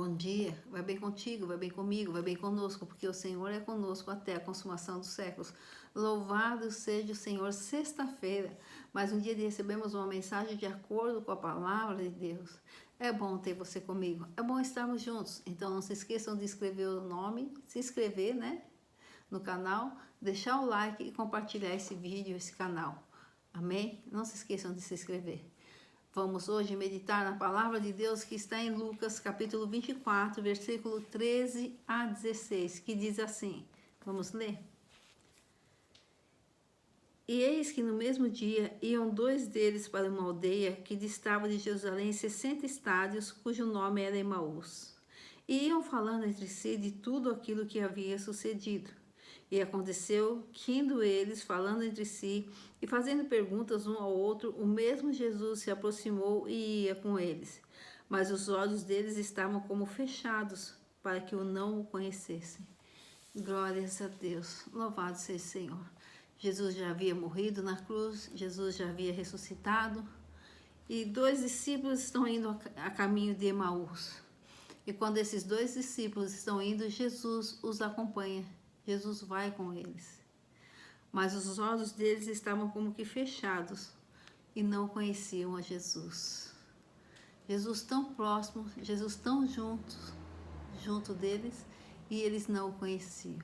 Bom dia, vai bem contigo, vai bem comigo, vai bem conosco, porque o Senhor é conosco até a consumação dos séculos. Louvado seja o Senhor. Sexta-feira, mais um dia de recebermos uma mensagem de acordo com a palavra de Deus. É bom ter você comigo, é bom estarmos juntos. Então não se esqueçam de escrever o nome, se inscrever, no canal, deixar o like e compartilhar esse vídeo, esse canal. Amém? Não se esqueçam de se inscrever. Vamos hoje meditar na palavra de Deus que está em Lucas capítulo 24, versículo 13 a 16, que diz assim, vamos ler? E eis que no mesmo dia iam dois deles para uma aldeia que distava de Jerusalém 60 estádios, cujo nome era Emaús. E iam falando entre si de tudo aquilo que havia sucedido. E aconteceu que, indo eles, falando entre si e fazendo perguntas um ao outro, o mesmo Jesus se aproximou e ia com eles. Mas os olhos deles estavam como fechados, para que o não o conhecessem. Glórias a Deus, louvado seja o Senhor. Jesus já havia morrido na cruz, Jesus já havia ressuscitado, e dois discípulos estão indo a caminho de Emaús. E quando esses dois discípulos estão indo, Jesus os acompanha. Jesus vai com eles. Mas os olhos deles estavam como que fechados e não conheciam a Jesus. Jesus tão próximo, Jesus tão junto deles, e eles não o conheciam.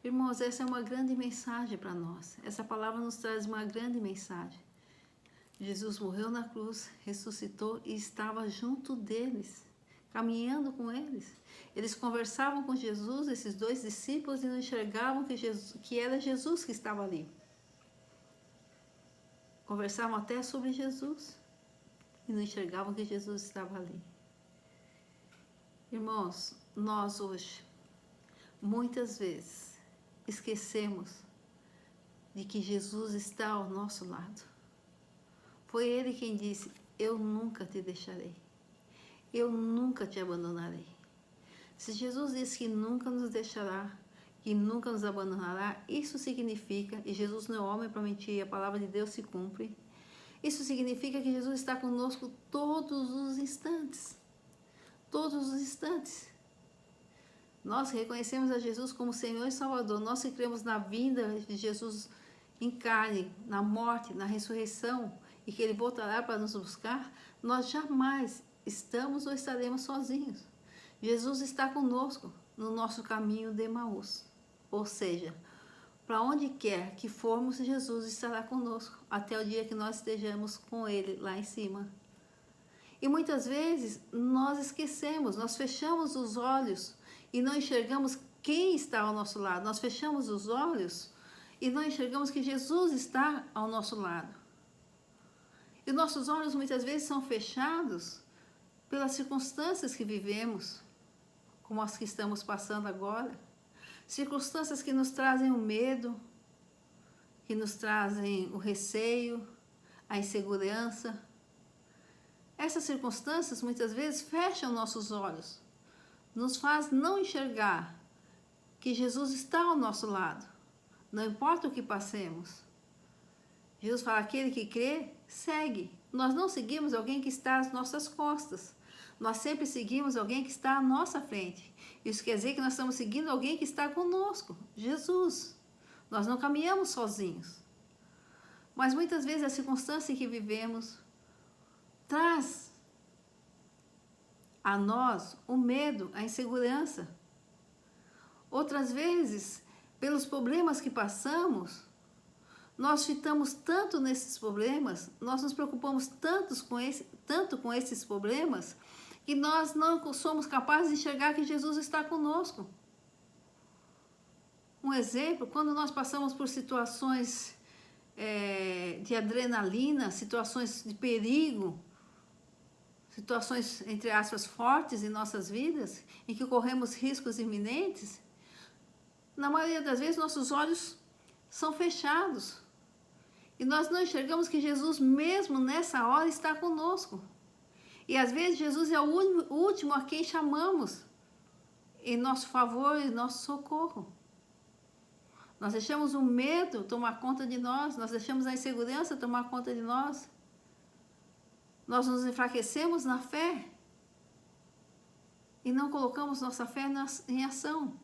Irmãos, essa é uma grande mensagem para nós. Essa palavra nos traz uma grande mensagem. Jesus morreu na cruz, ressuscitou e estava junto deles, caminhando com eles. Eles conversavam com Jesus, esses dois discípulos, e não enxergavam que era Jesus que estava ali. Conversavam até sobre Jesus e não enxergavam que Jesus estava ali. Irmãos, nós hoje, muitas vezes, esquecemos de que Jesus está ao nosso lado. Foi Ele quem disse, eu nunca te deixarei. Eu nunca te abandonarei. Se Jesus disse que nunca nos deixará, que nunca nos abandonará, isso significa, e Jesus não é homem para mentir, a palavra de Deus se cumpre, isso significa que Jesus está conosco todos os instantes. Todos os instantes. Nós reconhecemos a Jesus como Senhor e Salvador, nós que cremos na vinda de Jesus em carne, na morte, na ressurreição, e que Ele voltará para nos buscar, nós jamais estamos ou estaremos sozinhos. Jesus está conosco no nosso caminho de Emaús. Ou seja, para onde quer que formos, Jesus estará conosco, até o dia que nós estejamos com Ele lá em cima. E muitas vezes nós esquecemos, nós fechamos os olhos e não enxergamos quem está ao nosso lado. Nós fechamos os olhos e não enxergamos que Jesus está ao nosso lado. E nossos olhos muitas vezes são fechados pelas circunstâncias que vivemos, como as que estamos passando agora. Circunstâncias que nos trazem o medo, que nos trazem o receio, a insegurança. Essas circunstâncias muitas vezes fecham nossos olhos, nos faz não enxergar que Jesus está ao nosso lado, não importa o que passemos. Jesus fala, aquele que crê, segue. Nós não seguimos alguém que está às nossas costas. Nós sempre seguimos alguém que está à nossa frente. Isso quer dizer que nós estamos seguindo alguém que está conosco, Jesus. Nós não caminhamos sozinhos. Mas muitas vezes a circunstância em que vivemos traz a nós o medo, a insegurança. Outras vezes, pelos problemas que passamos, nós fitamos tanto nesses problemas, nós nos preocupamos tanto com esses problemas, que nós não somos capazes de enxergar que Jesus está conosco. Um exemplo, quando nós passamos por situações de adrenalina, situações de perigo, situações, entre aspas, fortes em nossas vidas, em que corremos riscos iminentes, na maioria das vezes nossos olhos são fechados. E nós não enxergamos que Jesus, mesmo nessa hora, está conosco. E às vezes Jesus é o último a quem chamamos em nosso favor e nosso socorro. Nós deixamos o medo tomar conta de nós, nós deixamos a insegurança tomar conta de nós. Nós nos enfraquecemos na fé. e não colocamos nossa fé em ação.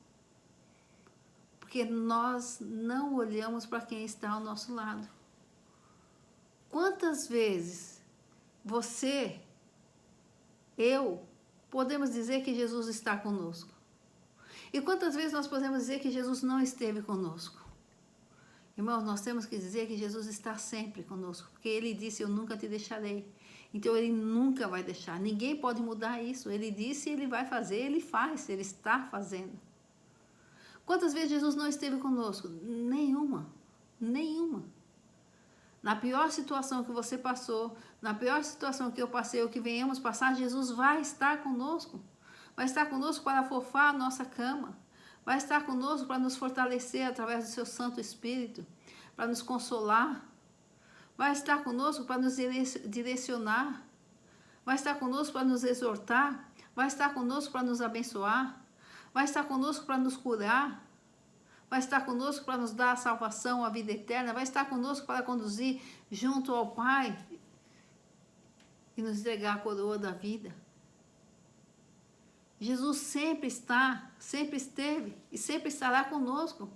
Porque nós não olhamos para quem está ao nosso lado. Quantas vezes você, eu, podemos dizer que Jesus está conosco? E quantas vezes nós podemos dizer que Jesus não esteve conosco? Irmãos, nós temos que dizer que Jesus está sempre conosco, porque Ele disse, eu nunca te deixarei. Então Ele nunca vai deixar, ninguém pode mudar isso. Ele disse, Ele vai fazer, Ele faz, Ele está fazendo. Quantas vezes Jesus não esteve conosco? Nenhuma, nenhuma. Na pior situação que você passou, na pior situação que eu passei, ou que venhamos passar, Jesus vai estar conosco. Vai estar conosco para afofar a nossa cama. Vai estar conosco para nos fortalecer através do seu Santo Espírito, para nos consolar. Vai estar conosco para nos direcionar. Vai estar conosco para nos exortar. Vai estar conosco para nos abençoar. Vai estar conosco para nos curar. Vai estar conosco para nos dar a salvação, a vida eterna. Vai estar conosco para conduzir junto ao Pai e nos entregar a coroa da vida. Jesus sempre está, sempre esteve e sempre estará conosco.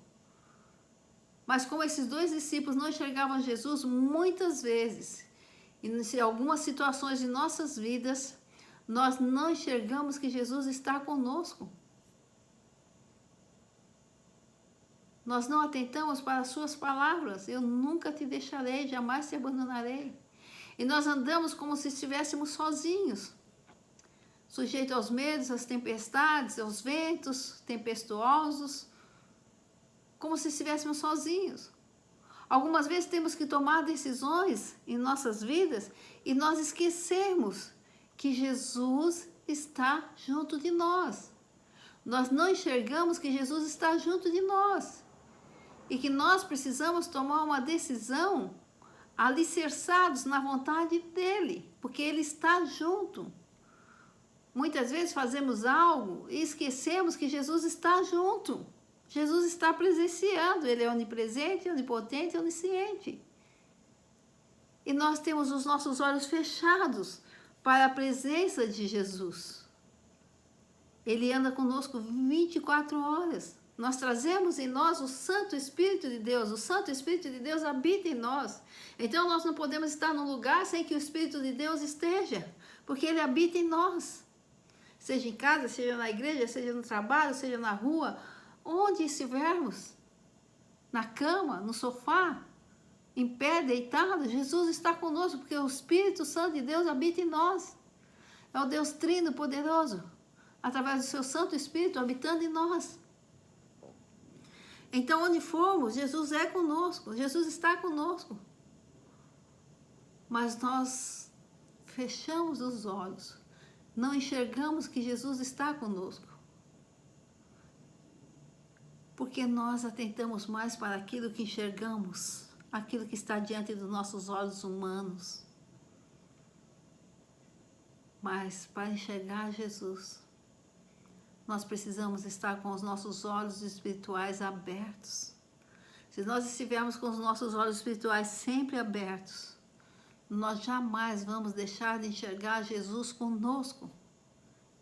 Mas como esses dois discípulos não enxergavam Jesus, muitas vezes, e em algumas situações de nossas vidas, nós não enxergamos que Jesus está conosco. Nós não atentamos para as suas palavras, eu nunca te deixarei, jamais te abandonarei. E nós andamos como se estivéssemos sozinhos, sujeitos aos medos, às tempestades, aos ventos tempestuosos, como se estivéssemos sozinhos. Algumas vezes temos que tomar decisões em nossas vidas e nós esquecemos que Jesus está junto de nós. Nós não enxergamos que Jesus está junto de nós e que nós precisamos tomar uma decisão alicerçados na vontade dele, porque ele está junto. Muitas vezes fazemos algo e esquecemos que Jesus está junto. Jesus está presenciando, ele é onipresente, onipotente, onisciente. E nós temos os nossos olhos fechados para a presença de Jesus. Ele anda conosco 24 horas. Nós trazemos em nós o Santo Espírito de Deus. O Santo Espírito de Deus habita em nós. Então nós não podemos estar num lugar sem que o Espírito de Deus esteja, porque ele habita em nós. Seja em casa, seja na igreja, seja no trabalho, seja na rua, onde estivermos, na cama, no sofá, em pé, deitado, Jesus está conosco, porque o Espírito Santo de Deus habita em nós. É o Deus Trino poderoso, através do seu Santo Espírito habitando em nós. Então, onde formos, Jesus é conosco, Jesus está conosco. Mas nós fechamos os olhos, não enxergamos que Jesus está conosco. Porque nós atentamos mais para aquilo que enxergamos, aquilo que está diante dos nossos olhos humanos. Mas para enxergar Jesus, nós precisamos estar com os nossos olhos espirituais abertos. Se nós estivermos com os nossos olhos espirituais sempre abertos, nós jamais vamos deixar de enxergar Jesus conosco.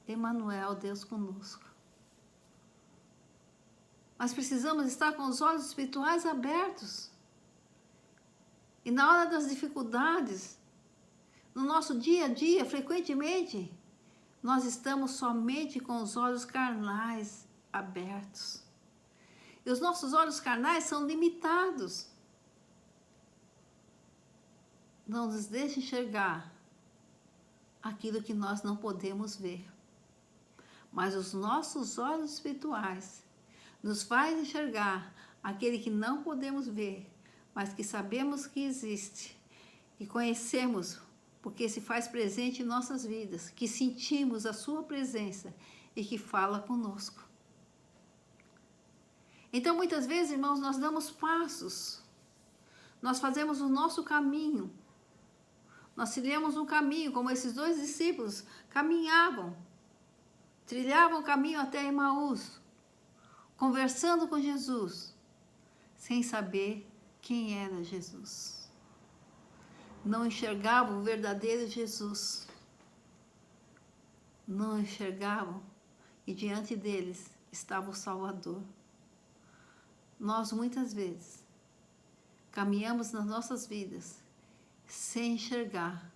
Emmanuel, Deus conosco. Mas precisamos estar com os olhos espirituais abertos. E na hora das dificuldades, no nosso dia a dia, frequentemente, nós estamos somente com os olhos carnais abertos. E os nossos olhos carnais são limitados. Não nos deixe enxergar aquilo que nós não podemos ver. Mas os nossos olhos espirituais nos faz enxergar aquele que não podemos ver, mas que sabemos que existe, que conhecemos, porque se faz presente em nossas vidas, que sentimos a sua presença e que fala conosco. Então, muitas vezes, irmãos, nós damos passos, nós fazemos o nosso caminho, nós trilhamos um caminho, como esses dois discípulos caminhavam, trilhavam o caminho até Emaús, conversando com Jesus, sem saber quem era Jesus. Não enxergavam o verdadeiro Jesus. Não enxergavam e diante deles estava o Salvador. Nós muitas vezes caminhamos nas nossas vidas sem enxergar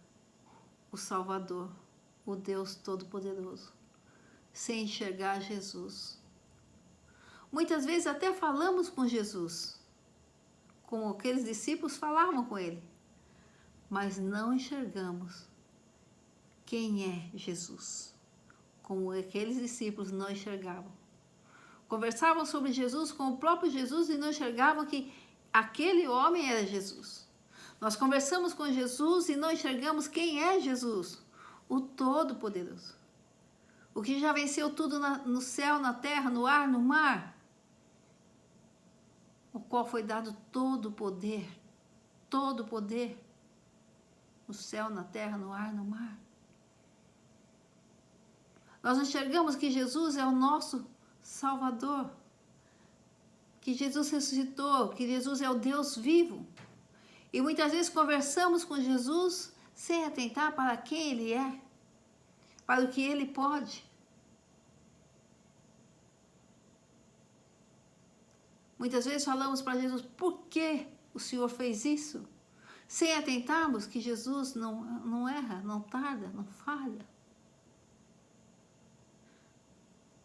o Salvador, o Deus Todo-Poderoso, sem enxergar Jesus. Muitas vezes até falamos com Jesus, como aqueles discípulos falavam com ele, mas não enxergamos quem é Jesus, como aqueles discípulos não enxergavam. Conversavam sobre Jesus com o próprio Jesus e não enxergavam que aquele homem era Jesus. Nós conversamos com Jesus e não enxergamos quem é Jesus, o Todo-Poderoso, o que já venceu tudo no céu, na terra, no ar, no mar, o qual foi dado todo o poder no céu, na terra, no ar, no mar. Nós enxergamos que Jesus é o nosso Salvador, que Jesus ressuscitou, que Jesus é o Deus vivo. E muitas vezes conversamos com Jesus sem atentar para quem Ele é, para o que Ele pode. Muitas vezes falamos para Jesus, por que o Senhor fez isso? Sem atentarmos que Jesus não erra, não tarda, não falha.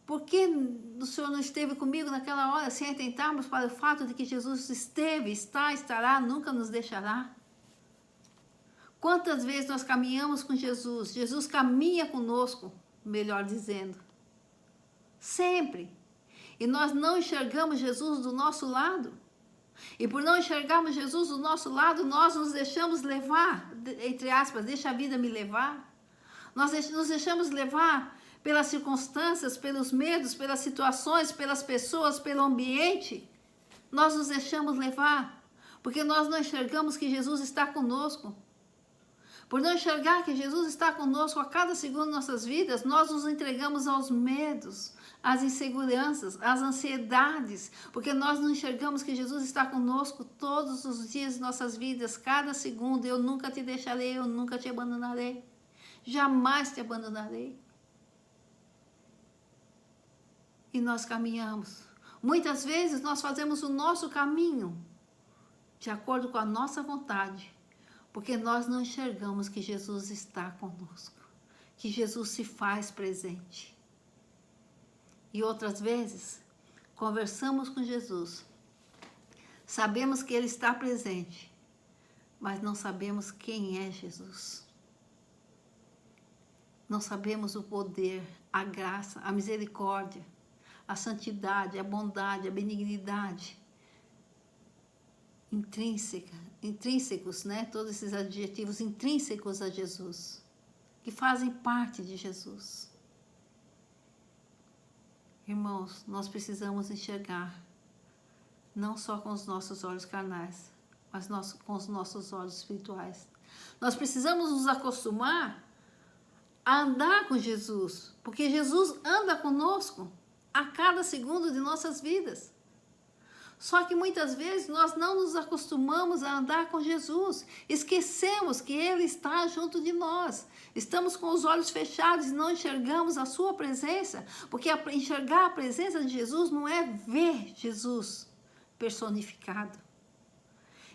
Por que o Senhor não esteve comigo naquela hora, sem atentarmos para o fato de que Jesus esteve, está, estará, nunca nos deixará? Quantas vezes nós caminhamos com Jesus? Jesus caminha conosco, melhor dizendo. Sempre. E nós não enxergamos Jesus do nosso lado. E por não enxergarmos Jesus do nosso lado, nós nos deixamos levar, entre aspas, deixa a vida me levar. Nós nos deixamos levar pelas circunstâncias, pelos medos, pelas situações, pelas pessoas, pelo ambiente. Nós nos deixamos levar, porque nós não enxergamos que Jesus está conosco. Por não enxergar que Jesus está conosco a cada segundo de nossas vidas, nós nos entregamos aos medos, às inseguranças, às ansiedades, porque nós não enxergamos que Jesus está conosco todos os dias de nossas vidas, cada segundo. Eu nunca te deixarei, eu nunca te abandonarei, jamais te abandonarei. E nós caminhamos. Muitas vezes nós fazemos o nosso caminho de acordo com a nossa vontade, porque nós não enxergamos que Jesus está conosco, que Jesus se faz presente. E outras vezes, conversamos com Jesus, sabemos que Ele está presente, mas não sabemos quem é Jesus. Não sabemos o poder, a graça, a misericórdia, a santidade, a bondade, a benignidade intrínsecos, né? Todos esses adjetivos intrínsecos a Jesus, que fazem parte de Jesus. Irmãos, nós precisamos enxergar, não só com os nossos olhos carnais, mas com os nossos olhos espirituais. Nós precisamos nos acostumar a andar com Jesus, porque Jesus anda conosco a cada segundo de nossas vidas. Só que muitas vezes nós não nos acostumamos a andar com Jesus, esquecemos que Ele está junto de nós, estamos com os olhos fechados e não enxergamos a sua presença, porque enxergar a presença de Jesus não é ver Jesus personificado.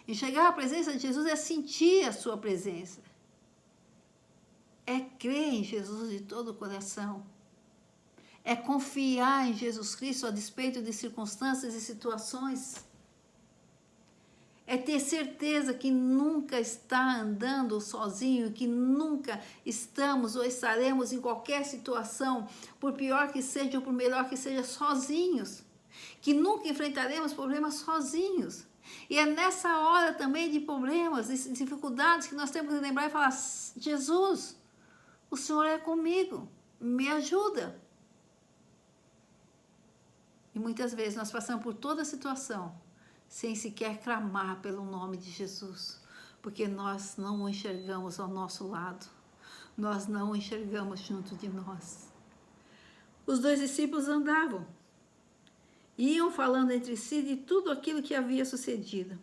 Enxergar a presença de Jesus é sentir a sua presença, é crer em Jesus de todo o coração, é confiar em Jesus Cristo a despeito de circunstâncias e situações. É ter certeza que nunca está andando sozinho, que nunca estamos ou estaremos em qualquer situação, por pior que seja ou por melhor que seja, sozinhos. Que nunca enfrentaremos problemas sozinhos. E é nessa hora também de problemas, de dificuldades, que nós temos que lembrar e falar: Jesus, o Senhor é comigo, me ajuda. E muitas vezes nós passamos por toda a situação sem sequer clamar pelo nome de Jesus, porque nós não o enxergamos ao nosso lado, nós não o enxergamos junto de nós. Os dois discípulos andavam, iam falando entre si de tudo aquilo que havia sucedido.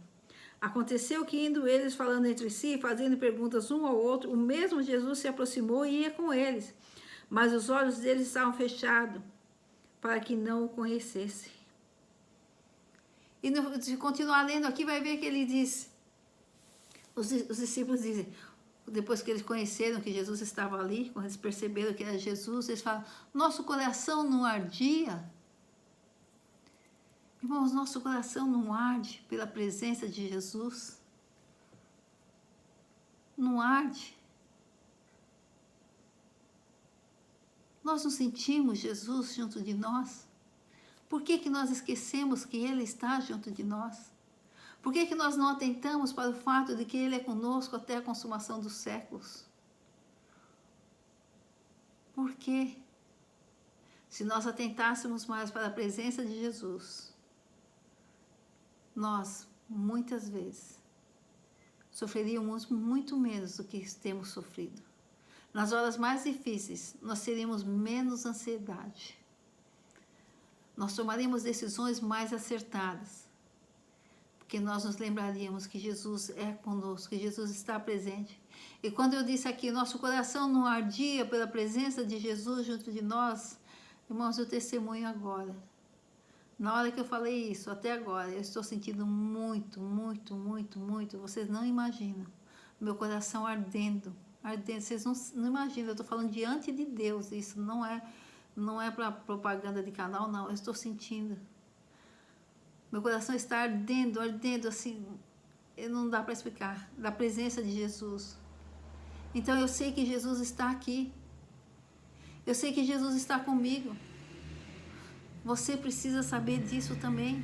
Aconteceu que, indo eles falando entre si, fazendo perguntas um ao outro, o mesmo Jesus se aproximou e ia com eles, mas os olhos deles estavam fechados. para que não o conhecesse. E se continuar lendo aqui, vai ver que ele diz, os discípulos dizem, depois que eles conheceram que Jesus estava ali, quando eles perceberam que era Jesus, eles falam, nosso coração não ardia? Irmãos, nosso coração não arde pela presença de Jesus? Não arde? Nós não sentimos Jesus junto de nós? Por que nós esquecemos que Ele está junto de nós? Por que nós não atentamos para o fato de que Ele é conosco até a consumação dos séculos? Por quê? Se nós atentássemos mais para a presença de Jesus, nós, muitas vezes, sofreríamos muito menos do que temos sofrido. Nas horas mais difíceis, nós teríamos menos ansiedade. Nós tomaríamos decisões mais acertadas, porque nós nos lembraríamos que Jesus é conosco, que Jesus está presente. E quando eu disse aqui, nosso coração não ardia pela presença de Jesus junto de nós, irmãos, eu testemunho agora. Na hora que eu falei isso, até agora, eu estou sentindo muito, muito, muito, muito, vocês não imaginam, meu coração ardendo, ardendo, vocês não imaginam, eu estou falando diante de Deus, isso não é para propaganda de canal, não, eu estou sentindo. Meu coração está ardendo, ardendo, assim, não dá para explicar, da presença de Jesus. Então eu sei que Jesus está aqui. Eu sei que Jesus está comigo. Você precisa saber disso também.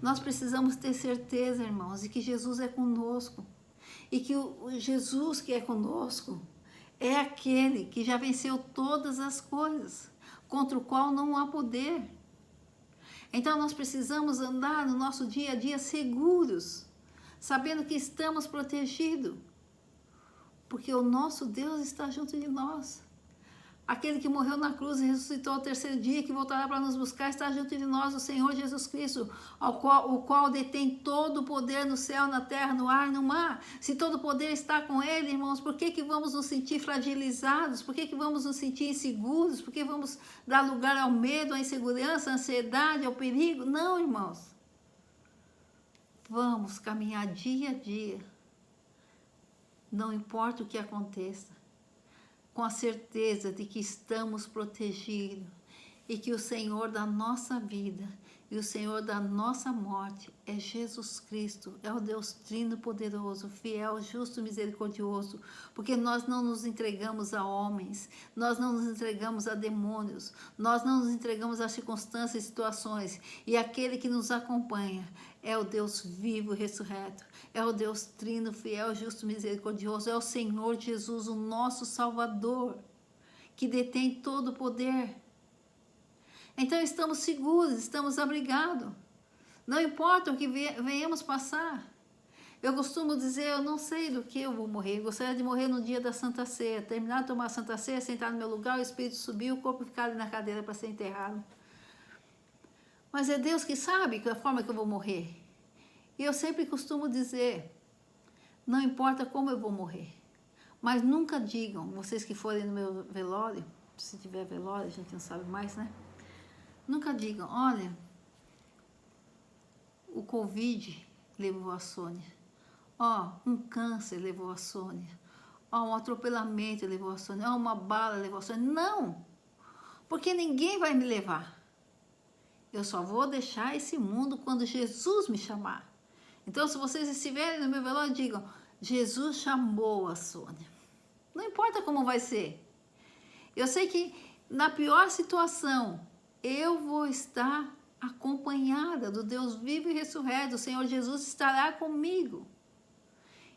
Nós precisamos ter certeza, irmãos, de que Jesus é conosco. E que o Jesus que é conosco é aquele que já venceu todas as coisas, contra o qual não há poder. Então nós precisamos andar no nosso dia a dia seguros, sabendo que estamos protegidos, porque o nosso Deus está junto de nós. Aquele que morreu na cruz e ressuscitou ao terceiro dia, que voltará para nos buscar, está junto de nós, o Senhor Jesus Cristo, o qual detém todo o poder no céu, na terra, no ar, no mar. Se todo o poder está com Ele, irmãos, por que vamos nos sentir fragilizados? Por que vamos nos sentir inseguros? Por que vamos dar lugar ao medo, à insegurança, à ansiedade, ao perigo? Não, irmãos. Vamos caminhar dia a dia, não importa o que aconteça, com a certeza de que estamos protegidos e que o Senhor da nossa vida e o Senhor da nossa morte é Jesus Cristo, é o Deus Trino poderoso, fiel, justo, misericordioso, porque nós não nos entregamos a homens, nós não nos entregamos a demônios, nós não nos entregamos a circunstâncias e situações, e aquele que nos acompanha é o Deus vivo e ressurreto, é o Deus Trino, fiel, justo, misericordioso, é o Senhor Jesus, o nosso Salvador, que detém todo o poder. Então estamos seguros, estamos abrigados. Não importa o que venhamos passar. Eu costumo dizer, eu não sei do que eu vou morrer. Eu gostaria de morrer no dia da Santa Ceia. Terminar de tomar a Santa Ceia, sentar no meu lugar, o Espírito subir, o corpo ficar ali na cadeira para ser enterrado. Mas é Deus que sabe a forma que eu vou morrer. E eu sempre costumo dizer, não importa como eu vou morrer. Mas nunca digam, vocês que forem no meu velório, se tiver velório, a gente não sabe mais, né? Nunca digam, olha, o Covid levou a Sônia, um câncer levou a Sônia, um atropelamento levou a Sônia, uma bala levou a Sônia. Não, porque ninguém vai me levar. Eu só vou deixar esse mundo quando Jesus me chamar. Então, se vocês estiverem no meu velório, digam, Jesus chamou a Sônia. Não importa como vai ser. Eu sei que na pior situação, eu vou estar acompanhada do Deus vivo e ressurreto. O Senhor Jesus estará comigo.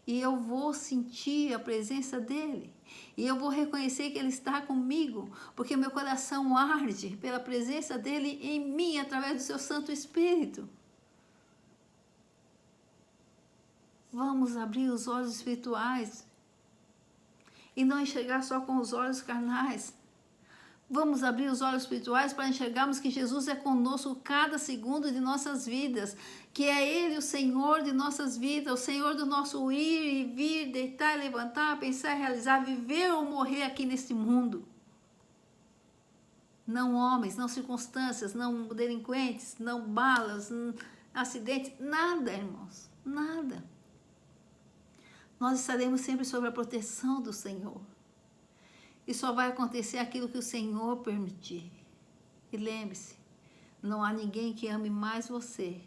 E eu vou sentir a presença dEle. E eu vou reconhecer que Ele está comigo, porque meu coração arde pela presença dEle em mim, através do seu Santo Espírito. Vamos abrir os olhos espirituais e não enxergar só com os olhos carnais. Vamos abrir os olhos espirituais para enxergarmos que Jesus é conosco cada segundo de nossas vidas, que é Ele o Senhor de nossas vidas, o Senhor do nosso ir e vir, deitar e levantar, pensar e realizar, viver ou morrer aqui neste mundo. Não homens, não circunstâncias, não delinquentes, não balas, acidentes, nada, irmãos, nada. Nós estaremos sempre sob a proteção do Senhor. E só vai acontecer aquilo que o Senhor permitir. E lembre-se, não há ninguém que ame mais você,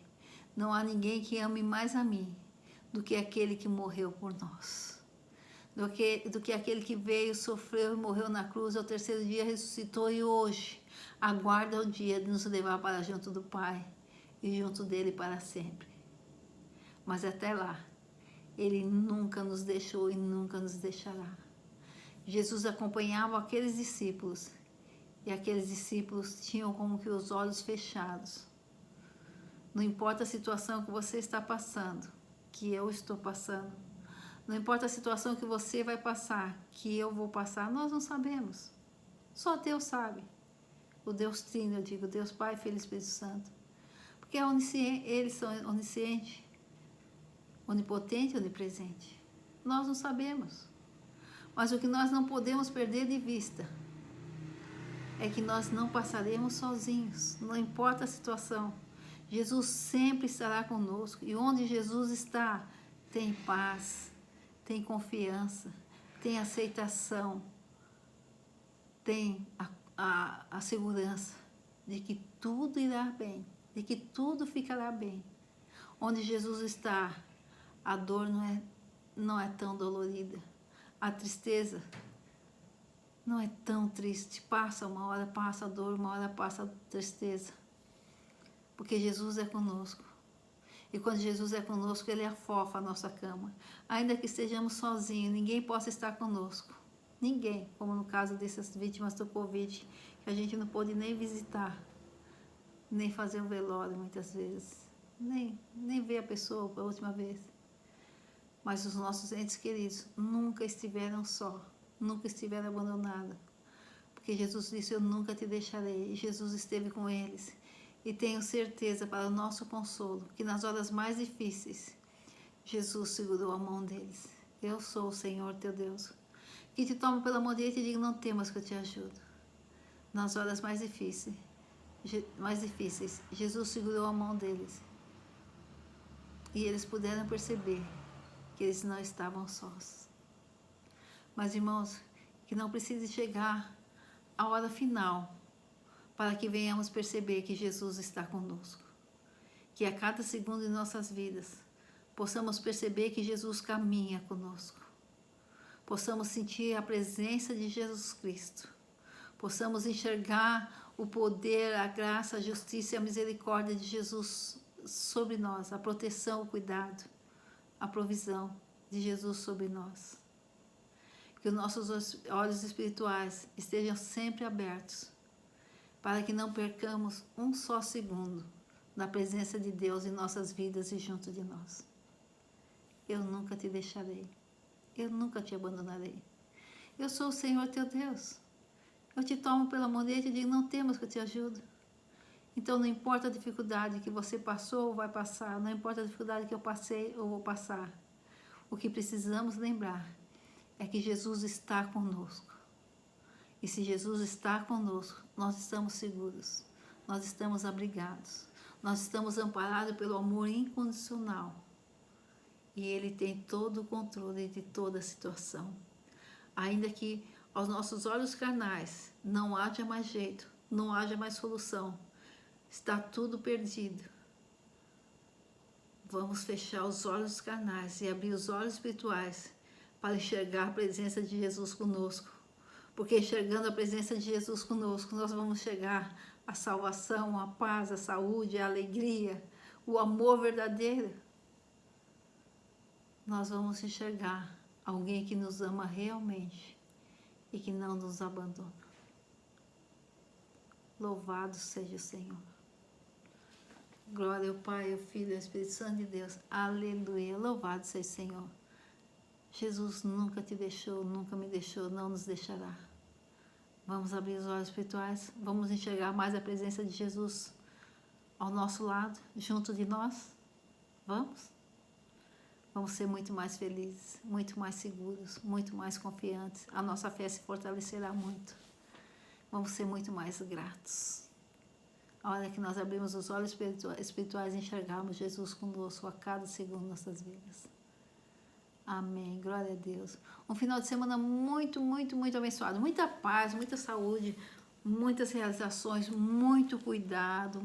não há ninguém que ame mais a mim do que aquele que morreu por nós. Do que aquele que veio, sofreu e morreu na cruz, ao terceiro dia ressuscitou e hoje aguarda o dia de nos levar para junto do Pai e junto dele para sempre. Mas até lá, ele nunca nos deixou e nunca nos deixará. Jesus acompanhava aqueles discípulos e aqueles discípulos tinham como que os olhos fechados. Não importa a situação que você está passando, que eu estou passando, não importa a situação que você vai passar, que eu vou passar, nós não sabemos. Só Deus sabe. O Deus Trino, eu digo, Deus Pai, Filho e Espírito Santo. Porque é onisciente, eles são oniscientes, onipotente e onipresente. Nós não sabemos. Mas o que nós não podemos perder de vista é que nós não passaremos sozinhos. Não importa a situação. Jesus sempre estará conosco. E onde Jesus está, tem paz, tem confiança, tem aceitação, tem a segurança de que tudo irá bem, de que tudo ficará bem. Onde Jesus está, a dor não é tão dolorida, a tristeza não é tão triste. Passa uma hora, passa a dor, uma hora passa a tristeza, porque Jesus é conosco. E quando Jesus é conosco, Ele afofa a nossa cama. Ainda que estejamos sozinhos, ninguém possa estar conosco. Ninguém, como no caso dessas vítimas do Covid, que a gente não pôde nem visitar, nem fazer um velório muitas vezes, nem ver a pessoa pela última vez. Mas os nossos entes queridos nunca estiveram só, nunca estiveram abandonados. Porque Jesus disse, eu nunca te deixarei. E Jesus esteve com eles. E tenho certeza, para o nosso consolo, que nas horas mais difíceis, Jesus segurou a mão deles. Eu sou o Senhor teu Deus, que te tomo pela mão direita e digo, não temas que eu te ajudo. Nas horas mais difíceis, Jesus segurou a mão deles. E eles puderam perceber que eles não estavam sós. Mas, irmãos, que não precise chegar a hora final para que venhamos perceber que Jesus está conosco. Que a cada segundo de nossas vidas possamos perceber que Jesus caminha conosco. Possamos sentir a presença de Jesus Cristo. Possamos enxergar o poder, a graça, a justiça e a misericórdia de Jesus sobre nós, a proteção, o cuidado, a provisão de Jesus sobre nós. Que os nossos olhos espirituais estejam sempre abertos, para que não percamos um só segundo na presença de Deus em nossas vidas e junto de nós. Eu nunca te deixarei, eu nunca te abandonarei. Eu sou o Senhor teu Deus. Eu te tomo pela mão direita e digo, não temas que eu te ajudo. Então não importa a dificuldade que você passou ou vai passar, não importa a dificuldade que eu passei ou vou passar. O que precisamos lembrar é que Jesus está conosco. E se Jesus está conosco, nós estamos seguros, nós estamos abrigados, nós estamos amparados pelo amor incondicional. E Ele tem todo o controle de toda a situação. Ainda que aos nossos olhos carnais não haja mais jeito, não haja mais solução, está tudo perdido. Vamos fechar os olhos carnais e abrir os olhos espirituais para enxergar a presença de Jesus conosco. Porque enxergando a presença de Jesus conosco, nós vamos chegar à salvação, à paz, à saúde, à alegria, o amor verdadeiro. Nós vamos enxergar alguém que nos ama realmente e que não nos abandona. Louvado seja o Senhor. Glória ao Pai, ao Filho e ao Espírito Santo de Deus. Aleluia. Louvado seja o Senhor. Jesus nunca te deixou, nunca me deixou, não nos deixará. Vamos abrir os olhos espirituais, vamos enxergar mais a presença de Jesus ao nosso lado, junto de nós. Vamos? Vamos ser muito mais felizes, muito mais seguros, muito mais confiantes. A nossa fé se fortalecerá muito. vamos ser muito mais gratos. A hora que nós abrimos os olhos espirituais e enxergarmos Jesus conosco a cada segundo de nossas vidas. Amém. Glória a Deus. Um final de semana muito, muito, muito abençoado. Muita paz, muita saúde, muitas realizações, muito cuidado,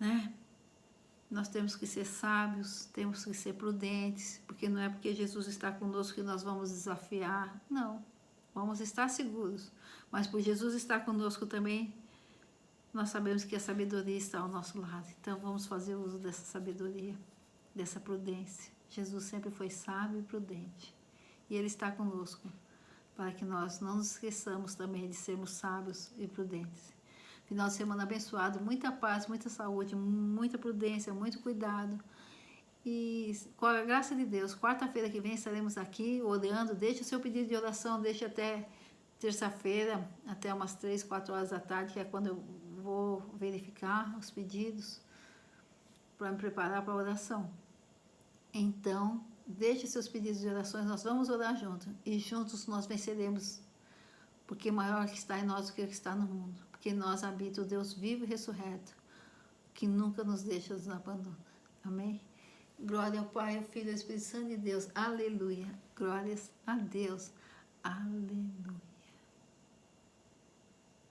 né? Nós temos que ser sábios, temos que ser prudentes, porque não é porque Jesus está conosco que nós vamos desafiar. Não, vamos estar seguros. Mas por Jesus estar conosco também, nós sabemos que a sabedoria está ao nosso lado. Então vamos fazer uso dessa sabedoria, dessa prudência. Jesus sempre foi sábio e prudente. E Ele está conosco, para que nós não nos esqueçamos também de sermos sábios e prudentes. Final de semana abençoado, muita paz, muita saúde, muita prudência, muito cuidado. E com a graça de Deus, quarta-feira que vem estaremos aqui orando. Deixe o seu pedido de oração, deixe até terça-feira, até umas 3, 4 horas da tarde, que é quando eu vou verificar os pedidos para me preparar para a oração. Então, deixe seus pedidos de orações, nós vamos orar juntos. E juntos nós venceremos, porque maior que está em nós do que o que está no mundo. Porque nós habita o Deus vivo e ressurreto, que nunca nos deixa, nos abandona. Amém? Glória ao Pai, ao Filho e ao Espírito Santo de Deus. Aleluia. Glórias a Deus. Aleluia.